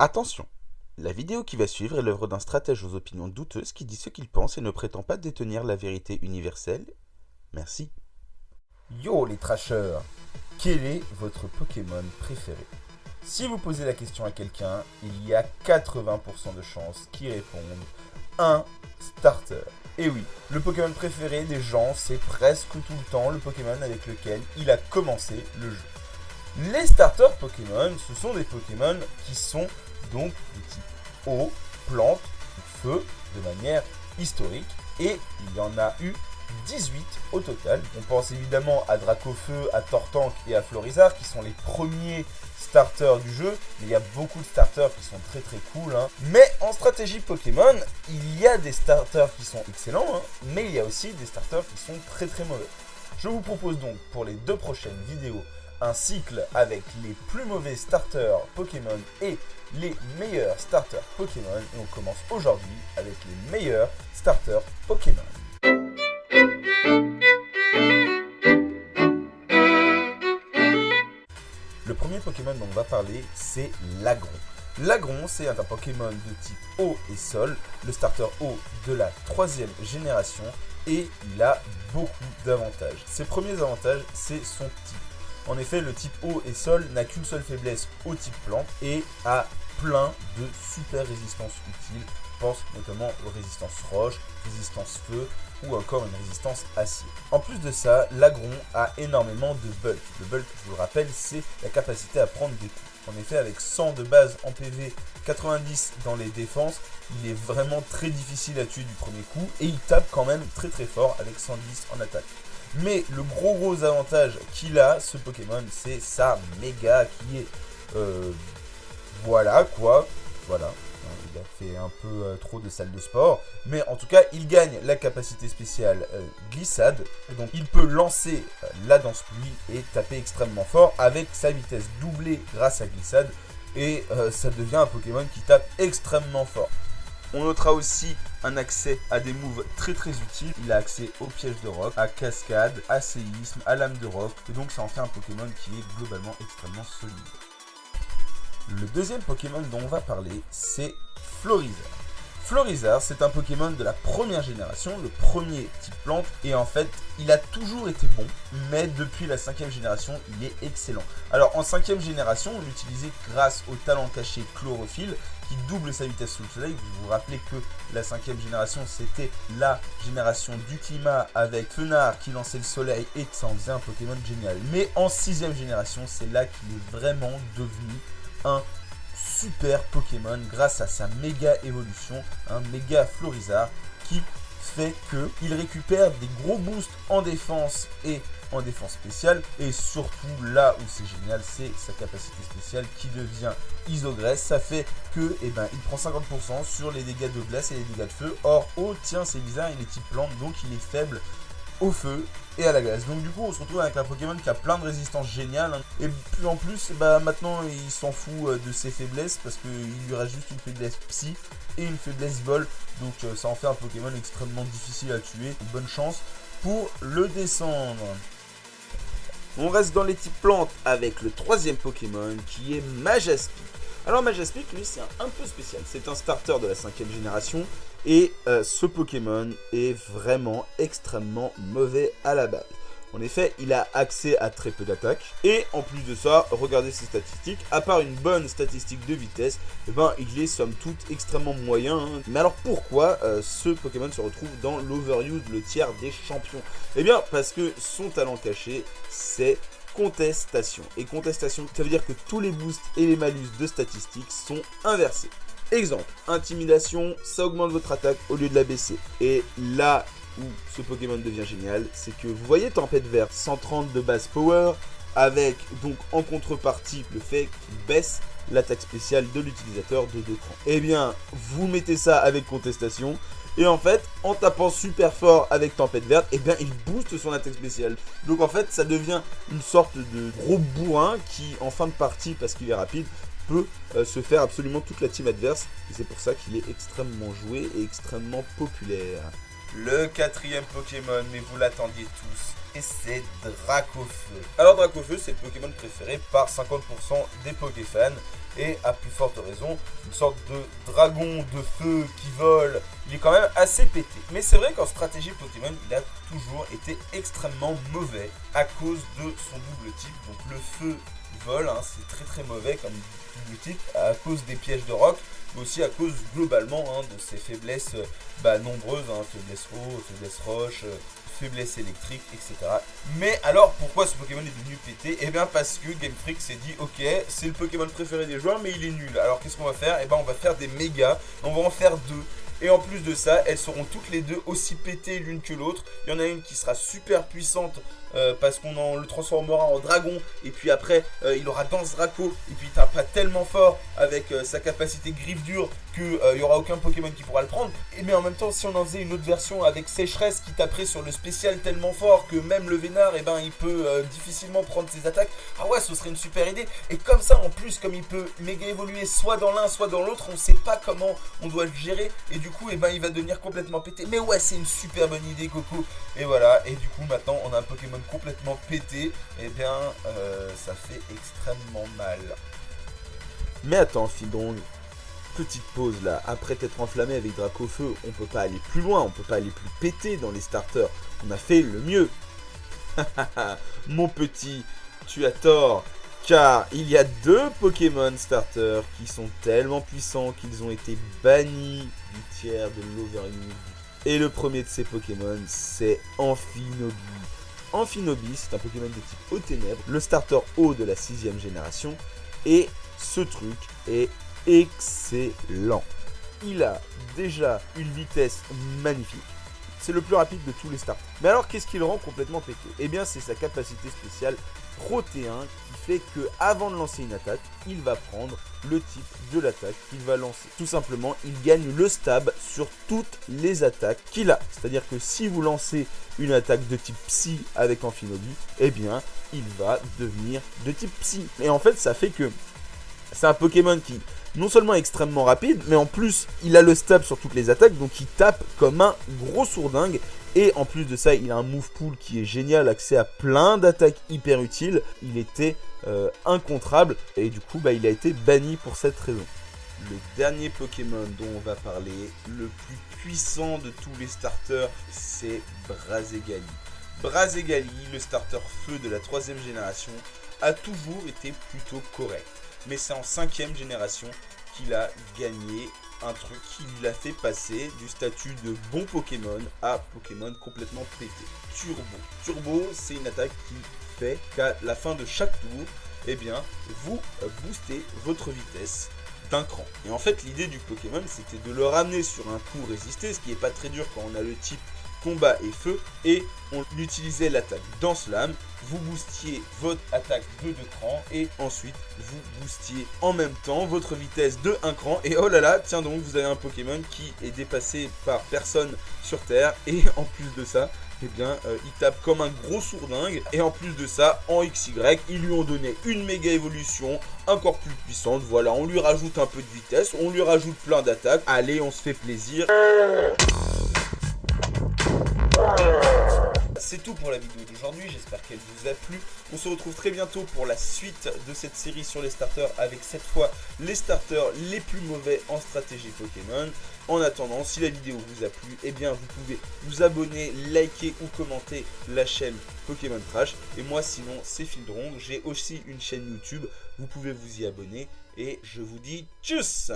Attention, la vidéo qui va suivre est l'œuvre d'un stratège aux opinions douteuses qui dit ce qu'il pense et ne prétend pas détenir la vérité universelle. Merci. Yo les trashers, quel est votre Pokémon préféré? Si vous posez la question à quelqu'un, il y a 80% de chances qu'il réponde un starter. Et oui, le Pokémon préféré des gens, c'est presque tout le temps le Pokémon avec lequel il a commencé le jeu. Les starters Pokémon, ce sont des Pokémon qui sont donc de type eau, plante, feu, de manière historique. Et il y en a eu 18 au total. On pense évidemment à Dracofeu, à Tortank et à Florizarre qui sont les premiers starters du jeu, mais il y a beaucoup de starters qui sont très très cool. Mais en stratégie Pokémon, il y a des starters qui sont excellents, mais il y a aussi des starters qui sont très très mauvais. Je vous propose donc pour les 2 prochaines vidéos un cycle avec les plus mauvais starters Pokémon et les meilleurs starters Pokémon. Et on commence aujourd'hui avec les meilleurs starters Pokémon. Le premier Pokémon dont on va parler, c'est l'Agron. L'Agron, c'est un Pokémon de type eau et sol, le starter eau de la 3e génération, et il a beaucoup d'avantages. Ses premiers avantages, c'est son type. En effet, le type eau et sol n'a qu'une seule faiblesse au type plante et a plein de super résistances utiles. Je pense notamment aux résistances roche, résistance feu ou encore une résistance acier. En plus de ça, l'Agron a énormément de bulk. Le bulk, je vous le rappelle, c'est la capacité à prendre des coups. En effet, avec 100 de base en PV, 90 dans les défenses, il est vraiment très difficile à tuer du premier coup et il tape quand même très très fort avec 110 en attaque. Mais le gros avantage qu'il a, ce Pokémon, c'est sa méga qui est... voilà quoi. Voilà. Il a fait un peu trop de salle de sport. Mais en tout cas, il gagne la capacité spéciale glissade. Et donc, il peut lancer la danse pluie et taper extrêmement fort avec sa vitesse doublée grâce à glissade. Et ça devient un Pokémon qui tape extrêmement fort. On notera aussi un accès à des moves très très utiles. Il a accès au piège de roc, à cascade, à séisme, à lame de roc. Et donc ça en fait un Pokémon qui est globalement extrêmement solide. Le deuxième Pokémon dont on va parler, c'est Florizarre. Florizarre, c'est un Pokémon de la 1re génération, le premier type plante. Et en fait, il a toujours été bon, mais depuis la 5e génération, il est excellent. Alors en 5e génération, on l'utilisait grâce au talent caché Chlorophylle, qui double sa vitesse sous le soleil. Vous vous rappelez que la 5e génération, c'était la génération du climat avec Fenard qui lançait le soleil et ça en faisait un Pokémon génial. Mais en 6e génération, c'est là qu'il est vraiment devenu un super Pokémon grâce à sa méga évolution, un méga Florizarre qui fait qu'il récupère des gros boosts en défense et en défense spéciale, et surtout là où c'est génial, c'est sa capacité spéciale qui devient isogresse. Ça fait que il prend 50% sur les dégâts de glace et les dégâts de feu. Or, oh tiens, c'est bizarre, il est type plante, donc il est faible au feu et à la glace. Donc du coup, on se retrouve avec un Pokémon qui a plein de résistances géniales. Et puis en plus, maintenant, il s'en fout de ses faiblesses parce qu'il lui reste juste une faiblesse psy et une faiblesse vol. Donc ça en fait un Pokémon extrêmement difficile à tuer. Bonne chance pour le descendre. On reste dans les types plantes avec le 3e Pokémon qui est Majaspic. Alors Majaspic, lui, c'est un peu spécial. C'est un starter de la 5e génération. Et ce Pokémon est vraiment extrêmement mauvais à la base. En effet, il a accès à très peu d'attaques. Et en plus de ça, regardez ses statistiques. À part une bonne statistique de vitesse, il est somme toute extrêmement moyen. Mais alors pourquoi ce Pokémon se retrouve dans l'Overuse, le tiers des champions? Eh bien parce que son talent caché, c'est contestation. Et contestation, ça veut dire que tous les boosts et les malus de statistiques sont inversés. Exemple, intimidation, ça augmente votre attaque au lieu de la baisser. Et là où ce Pokémon devient génial, c'est que vous voyez Tempête Verte, 130 de base power, avec donc en contrepartie le fait qu'il baisse l'attaque spéciale de l'utilisateur de 2 crans. Eh bien, vous mettez ça avec contestation, et en fait, en tapant super fort avec Tempête Verte, il booste son attaque spéciale. Donc en fait, ça devient une sorte de gros bourrin qui, en fin de partie, parce qu'il est rapide, peut se faire absolument toute la team adverse. Et c'est pour ça qu'il est extrêmement joué et extrêmement populaire. Le 4e Pokémon, mais vous l'attendiez tous, et c'est Dracofeu. Alors Dracofeu, c'est le Pokémon préféré par 50% des Pokéfans. et à plus forte raison, une sorte de dragon de feu qui vole, il est quand même assez pété. Mais c'est vrai qu'en stratégie Pokémon, il a toujours été extrêmement mauvais à cause de son double type. Donc le feu vol, hein, c'est très très mauvais comme double type à cause des pièges de roc, mais aussi à cause globalement de ses faiblesses nombreuses, faiblesse eau, faiblesse roche, faiblesse électrique, etc. Mais alors pourquoi ce Pokémon est devenu pété? Eh bien parce que Game Freak s'est dit ok, c'est le Pokémon préféré des joueurs mais il est nul. Alors qu'est-ce qu'on va faire? Eh bien on va faire des mégas, on va en faire deux. Et en plus de ça, elles seront toutes les deux aussi pétées l'une que l'autre. Il y en a une qui sera super puissante parce qu'on le transformera en dragon. Et puis après, il aura Danse Draco. Et puis il tapera tellement fort avec sa capacité griffe dure qu'il n'y aura aucun Pokémon qui pourra le prendre. Et mais en même temps, si on en faisait une autre version avec Sécheresse qui taperait sur le spécial tellement fort que même le Vénard, eh ben, il peut difficilement prendre ses attaques. Ah ouais, ce serait une super idée. Et comme ça, en plus, comme il peut méga évoluer soit dans l'un, soit dans l'autre, on ne sait pas comment on doit le gérer. Et du coup, eh ben, il va devenir complètement pété. Mais ouais, c'est une super bonne idée, Coco. Et voilà, et du coup, maintenant, on a un Pokémon complètement pété. Eh bien, ça fait extrêmement mal. Mais attends, Fildrong, petite pause là. Après t'être enflammé avec Dracofeu, on peut pas aller plus loin, on peut pas aller plus pété dans les starters. On a fait le mieux. Mon petit, tu as tort. Car il y a deux Pokémon starters qui sont tellement puissants qu'ils ont été bannis du tiers de l'Overunion. Et le premier de ces Pokémon, c'est Amphinobi. Amphinobi, c'est un Pokémon de type eau ténèbres, le starter eau de la 6ème génération. Et ce truc est excellent. Il a déjà une vitesse magnifique. C'est le plus rapide de tous les starters. Mais alors, qu'est-ce qui le rend complètement pété? Eh bien, c'est sa capacité spéciale Protéin qui fait que avant de lancer une attaque, il va prendre le type de l'attaque qu'il va lancer. Tout simplement, il gagne le stab sur toutes les attaques qu'il a. C'est-à-dire que si vous lancez une attaque de type Psy avec Amphinobi, eh bien, il va devenir de type Psy. Et en fait, ça fait que c'est un Pokémon qui non seulement est extrêmement rapide, mais en plus, il a le stab sur toutes les attaques, donc il tape comme un gros sourdingue. Et en plus de ça, il a un move pool qui est génial, accès à plein d'attaques hyper utiles. Il était incontrable et du coup, il a été banni pour cette raison. Le dernier Pokémon dont on va parler, le plus puissant de tous les starters, c'est Brazégali. Brazégali, le starter feu de la 3ème génération, a toujours été plutôt correct. Mais c'est en 5ème génération qu'il a gagné un truc qui l'a fait passer du statut de bon Pokémon à Pokémon complètement pété. Turbo. Turbo, c'est une attaque qui fait qu'à la fin de chaque tour, eh bien, vous boostez votre vitesse d'un cran. Et en fait, l'idée du Pokémon, c'était de le ramener sur un coup résisté, ce qui n'est pas très dur quand on a le type combat et feu, et on utilisait l'attaque Danse-Lame, vous boostiez votre attaque de 2 crans, et ensuite vous boostiez en même temps votre vitesse de 1 cran, et oh là là, tiens donc, vous avez un Pokémon qui est dépassé par personne sur Terre, et en plus de ça, eh bien, il tape comme un gros sourdingue, et en plus de ça, en XY, ils lui ont donné une méga évolution, encore plus puissante, voilà, on lui rajoute un peu de vitesse, on lui rajoute plein d'attaques, allez, on se fait plaisir. C'est tout pour la vidéo d'aujourd'hui, j'espère qu'elle vous a plu. On se retrouve très bientôt pour la suite de cette série sur les starters, avec cette fois les starters les plus mauvais en stratégie Pokémon. En attendant, si la vidéo vous a plu, eh bien vous pouvez vous abonner, liker ou commenter la chaîne Pokémon Trash. Et moi sinon c'est Fildrong, j'ai aussi une chaîne YouTube, vous pouvez vous y abonner et je vous dis tchuss.